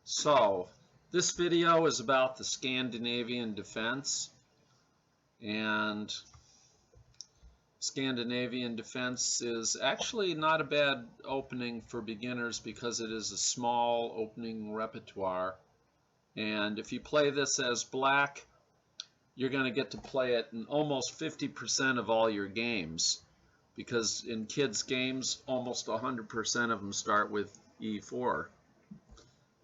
So, this video is about the Scandinavian Defense, and Scandinavian Defense is actually not a bad opening for beginners because it is a small opening repertoire. And if you play this as black, you're going to get to play it in almost 50% of all your games, because in kids' games, almost 100% of them start with E4.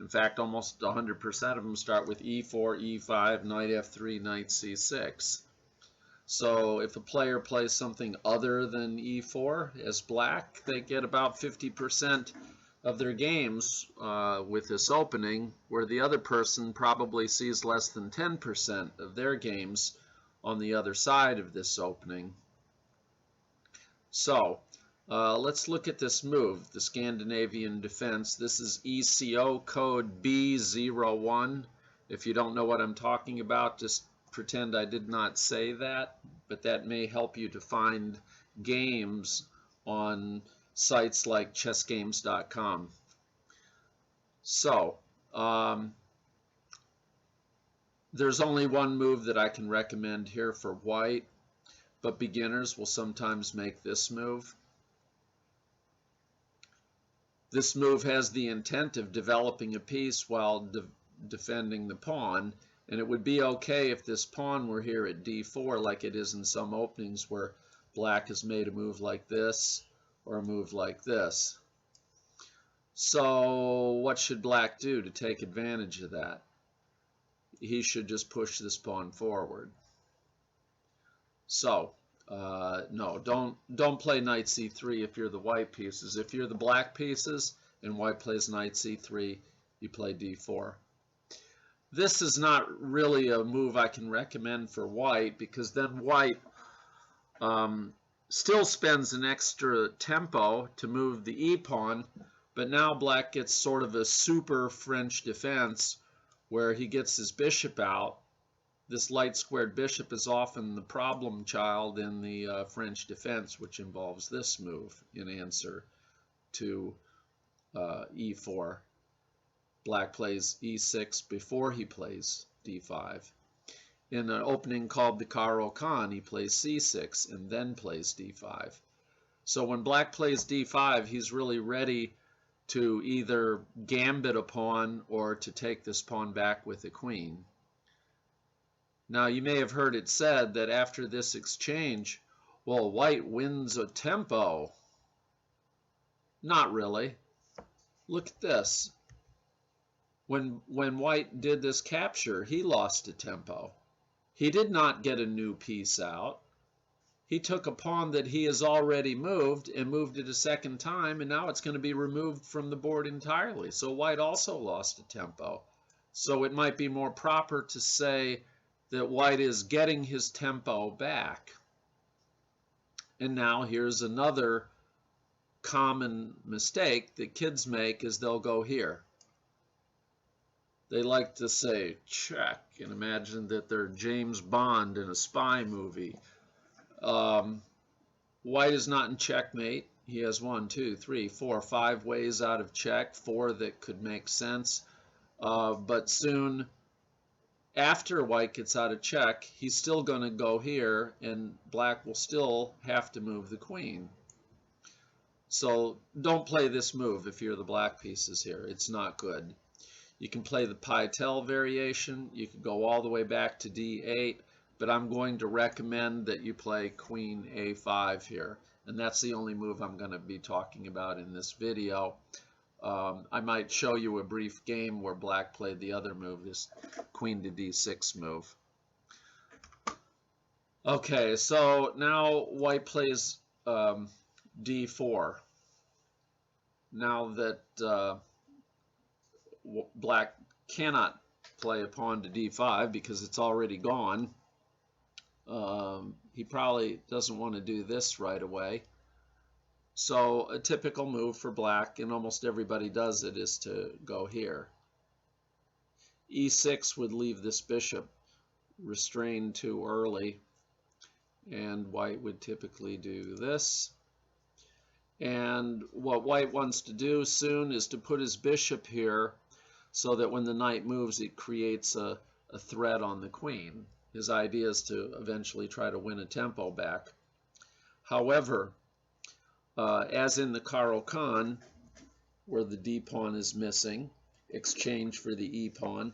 In fact, almost 100% of them start with E4, E5, knight F3, knight C6. So if a player plays something other than E4 as black, they get about 50% of their games with this opening, where the other person probably sees less than 10% of their games on the other side of this opening. So let's look at this move, the Scandinavian Defense. This is ECO code B01. If you don't know what I'm talking about, just pretend I did not say that, but that may help you to find games on sites like chessgames.com. So, there's only one move that I can recommend here for white, but beginners will sometimes make this move. This move has the intent of developing a piece while defending the pawn, and it would be okay if this pawn were here at d4 like it is in some openings where black has made a move like this or a move like this. So what should black do to take advantage of that? He should just push this pawn forward. So no, don't play knight c3 if you're the white pieces. If you're the black pieces and white plays knight c3, you play d4. This is not really a move I can recommend for white, because then white still spends an extra tempo to move the e-pawn, but now black gets sort of a super French defense where he gets his bishop out. This light squared bishop is often the problem child in the French defense, which involves this move in answer to e4. Black plays e6 before he plays d5. In an opening called the Caro-Kann, he plays c6 and then plays d5. So when black plays d5, he's really ready to either gambit a pawn or to take this pawn back with the queen. Now, you may have heard it said that after this exchange, well, white wins a tempo. Not really. Look at this. When white did this capture, he lost a tempo. He did not get a new piece out. He took a pawn that he has already moved and moved it a second time, and now it's going to be removed from the board entirely. So white also lost a tempo. So it might be more proper to say that white is getting his tempo back. And now here's another common mistake that kids make, is they'll go here. They like to say check and imagine that they're James Bond in a spy movie. White is not in checkmate. He has 1, 2, 3, 4, 5 ways out of check, 4 that could make sense. But soon after white gets out of check, he's still going to go here, and black will still have to move the queen. So don't play this move if you're the black pieces here. It's not good. You can play the Pytel variation. You can go all the way back to d8, but I'm going to recommend that you play queen a5 here, and that's the only move I'm going to be talking about in this video. I might show you a brief game where black played the other move, this queen to d6 move. Okay, so now white plays d4. Now that black cannot play a pawn to d5 because it's already gone, he probably doesn't want to do this right away. So a typical move for black, and almost everybody does it, is to go here. e6 would leave this bishop restrained too early, and white would typically do this. And what white wants to do soon is to put his bishop here so that when the knight moves, it creates a threat on the queen. His idea is to eventually try to win a tempo back. However, as in the Caro-Kann, where the d-pawn is missing, exchange for the e-pawn,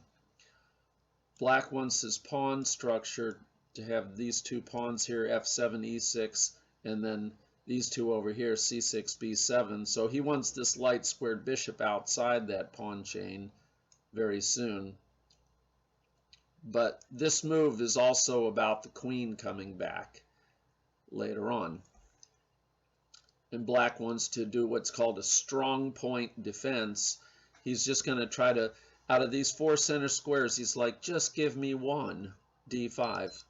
Black wants his pawn structure to have these two pawns here, f7, e6, and then these two over here, c6, b7. So he wants this light squared bishop outside that pawn chain very soon. But this move is also about the queen coming back later on. And Black wants to do what's called a strong point defense. He's just going to try to, out of these four center squares, he's like, just give me one, d5.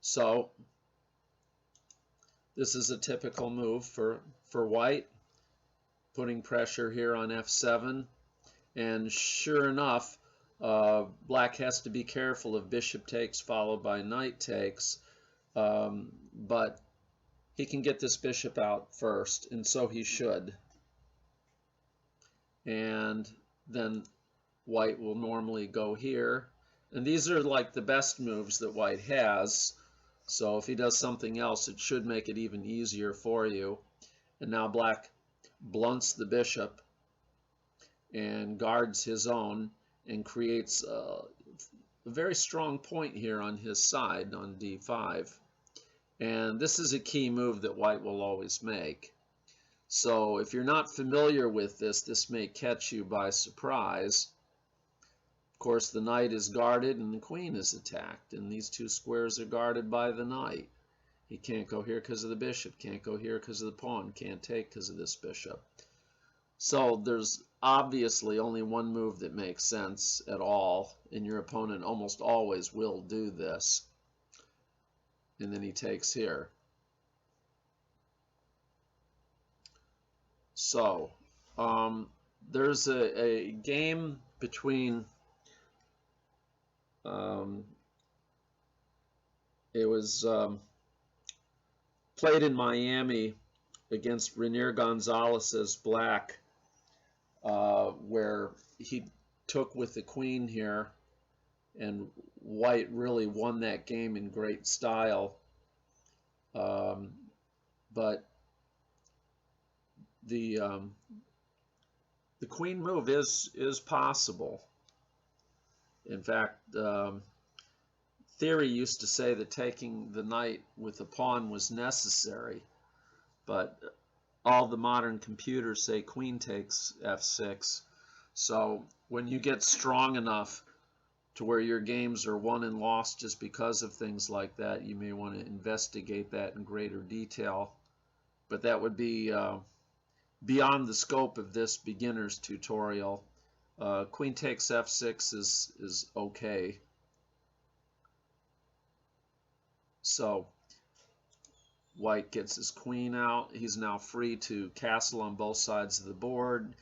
So this is a typical move for White, putting pressure here on f7. And sure enough, Black has to be careful of bishop takes followed by knight takes. But he can get this bishop out first, and so he should. And then White will normally go here. And these are like the best moves that White has. So if he does something else, it should make it even easier for you. And now Black blunts the bishop and guards his own and creates a very strong point here on his side on d5. And this is a key move that White will always make. So if you're not familiar with this, this may catch you by surprise. Of course, the knight is guarded and the queen is attacked, and these two squares are guarded by the knight. He can't go here because of the bishop, can't go here because of the pawn, can't take because of this bishop. So there's obviously only one move that makes sense at all, and your opponent almost always will do this. And then he takes here. So there's a game between it was played in Miami against Rainier Gonzalez's Black, where he took with the queen here, and White really won that game in great style. But the queen move is possible. In fact, theory used to say that taking the knight with the pawn was necessary, but all the modern computers say queen takes f6. So when you get strong enough to where your games are won and lost just because of things like that, you may want to investigate that in greater detail. But that would be beyond the scope of this beginner's tutorial. Queen takes f6 is okay. So White gets his queen out. He's now free to castle on both sides of the board,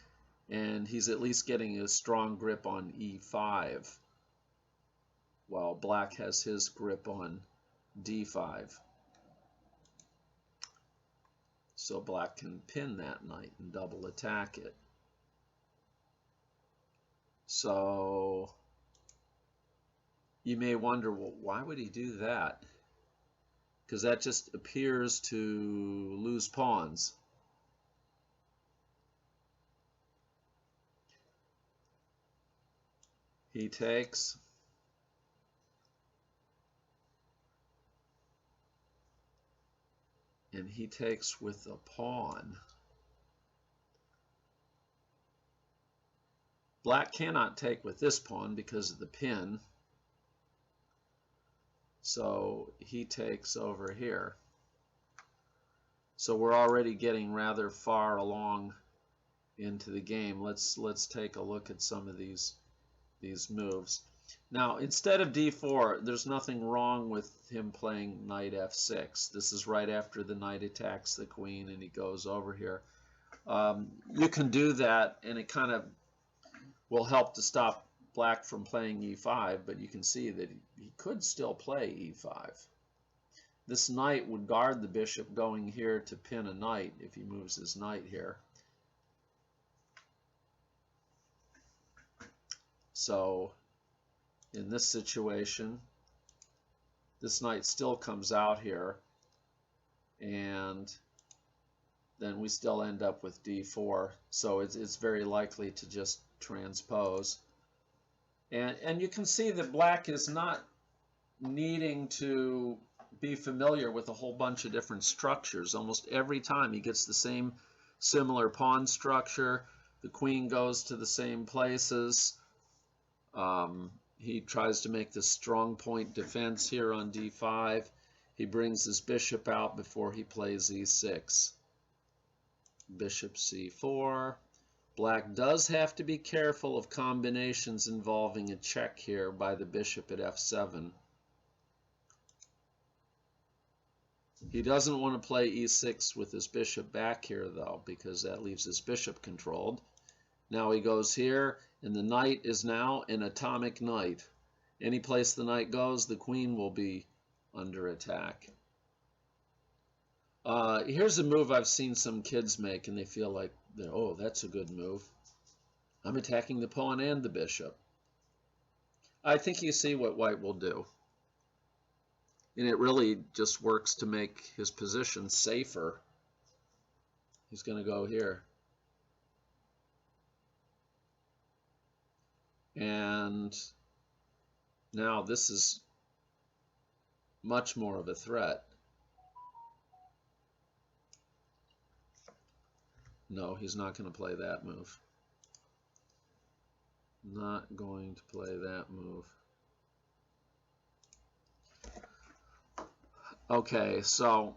and he's at least getting a strong grip on e5, while Black has his grip on d5. So Black can pin that knight and double attack it. So you may wonder, well, why would he do that? Because that just appears to lose pawns. He takes. And he takes with a pawn. Black cannot take with this pawn because of the pin. So he takes over here. So we're already getting rather far along into the game. Let's take a look at some of these moves. Now, instead of d4, there's nothing wrong with him playing knight f6. This is right after the knight attacks the queen and he goes over here. You can do that, and it kind of will help to stop Black from playing e5, but you can see that he could still play e5. This knight would guard the bishop going here to pin a knight if he moves his knight here. So in this situation, this knight still comes out here, and then we still end up with d4. So it's very likely to just transpose. And you can see that black is not needing to be familiar with a whole bunch of different structures. Almost every time he gets the same similar pawn structure. The queen goes to the same places. He tries to make this strong point defense here on d5. He brings his bishop out before he plays e6. Bishop c4. Black does have to be careful of combinations involving a check here by the bishop at f7. He doesn't want to play e6 with his bishop back here, though, because that leaves his bishop controlled. Now he goes here, and the knight is now an atomic knight. Any place the knight goes, the queen will be under attack. Here's a move I've seen some kids make, and they feel like, oh, that's a good move. I'm attacking the pawn and the bishop. I think you see what white will do. And it really just works to make his position safer. He's going to go here. And now this is much more of a threat. No, he's not going to play that move. Not going to play that move. Okay, so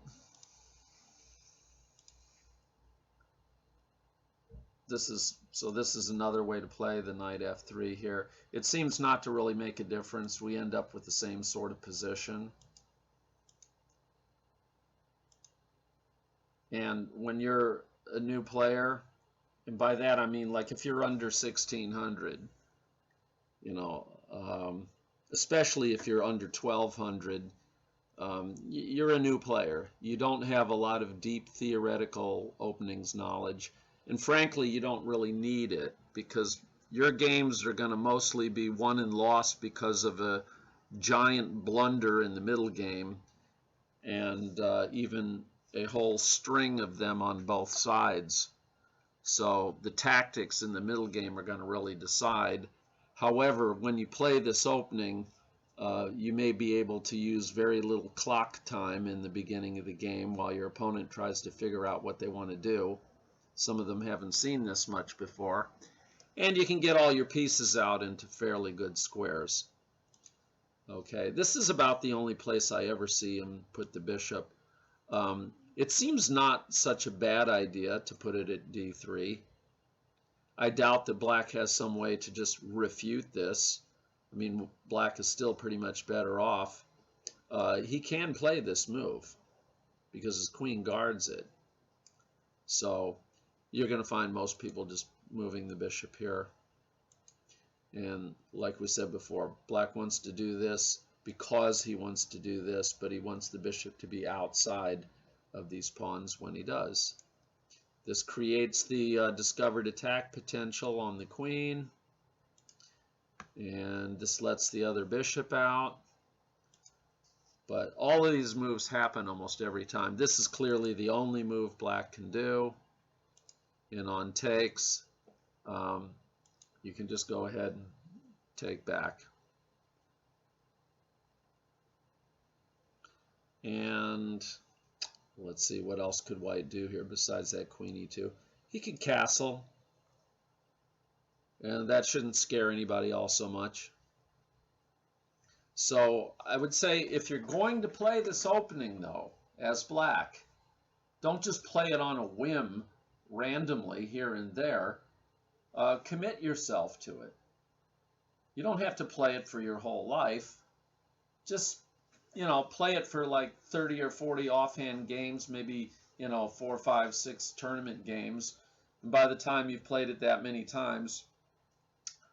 this is another way to play the knight f3 here. It seems not to really make a difference. We end up with the same sort of position. And when you're a new player, and by that I mean like if you're under 1600, you know, especially if you're under 1200, you're a new player. You don't have a lot of deep theoretical openings knowledge, and frankly you don't really need it, because your games are going to mostly be won and lost because of a giant blunder in the middle game, and even a whole string of them on both sides. So the tactics in the middle game are going to really decide. However, when you play this opening, you may be able to use very little clock time in the beginning of the game while your opponent tries to figure out what they want to do. Some of them haven't seen this much before. And you can get all your pieces out into fairly good squares. Okay, this is about the only place I ever see him put the bishop. It seems not such a bad idea to put it at d3. I doubt that black has some way to just refute this. I mean, black is still pretty much better off. He can play this move because his queen guards it. So you're going to find most people just moving the bishop here. And like we said before, black wants to do this because he wants to do this, but he wants the bishop to be outside of these pawns when he does. This creates the discovered attack potential on the queen. And this lets the other bishop out. But all of these moves happen almost every time. This is clearly the only move black can do. And on takes, you can just go ahead and take back. And let's see, what else could white do here besides that queen e2? He could castle. And that shouldn't scare anybody all so much. So I would say if you're going to play this opening, though, as black, don't just play it on a whim randomly here and there. Commit yourself to it. You don't have to play it for your whole life. Just, play it for like 30 or 40 offhand games, maybe, 4, 5, 6 tournament games. And by the time you've played it that many times,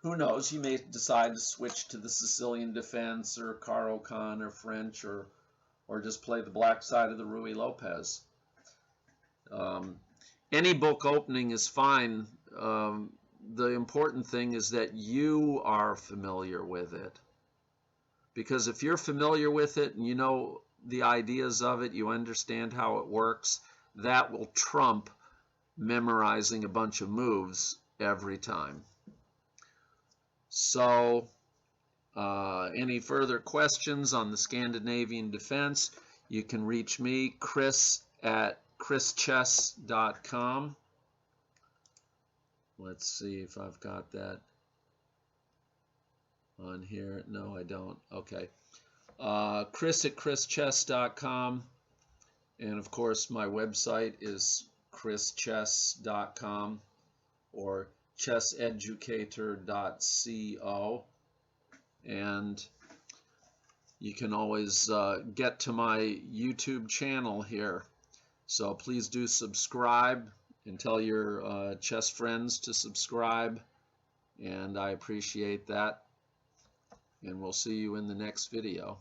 who knows, you may decide to switch to the Sicilian Defense or Caro-Kann or French, or just play the black side of the Ruy Lopez. Any book opening is fine. the important thing is that you are familiar with it. Because if you're familiar with it and you know the ideas of it, you understand how it works, that will trump memorizing a bunch of moves every time. So, any further questions on the Scandinavian Defense, you can reach me, Chris, at chrischess.com. Let's see if I've got that on here. No, I don't. Okay. Chris at chrischess.com. And of course, my website is chrischess.com or chesseducator.co. And you can always get to my YouTube channel here. So please do subscribe and tell your chess friends to subscribe. And I appreciate that. And we'll see you in the next video.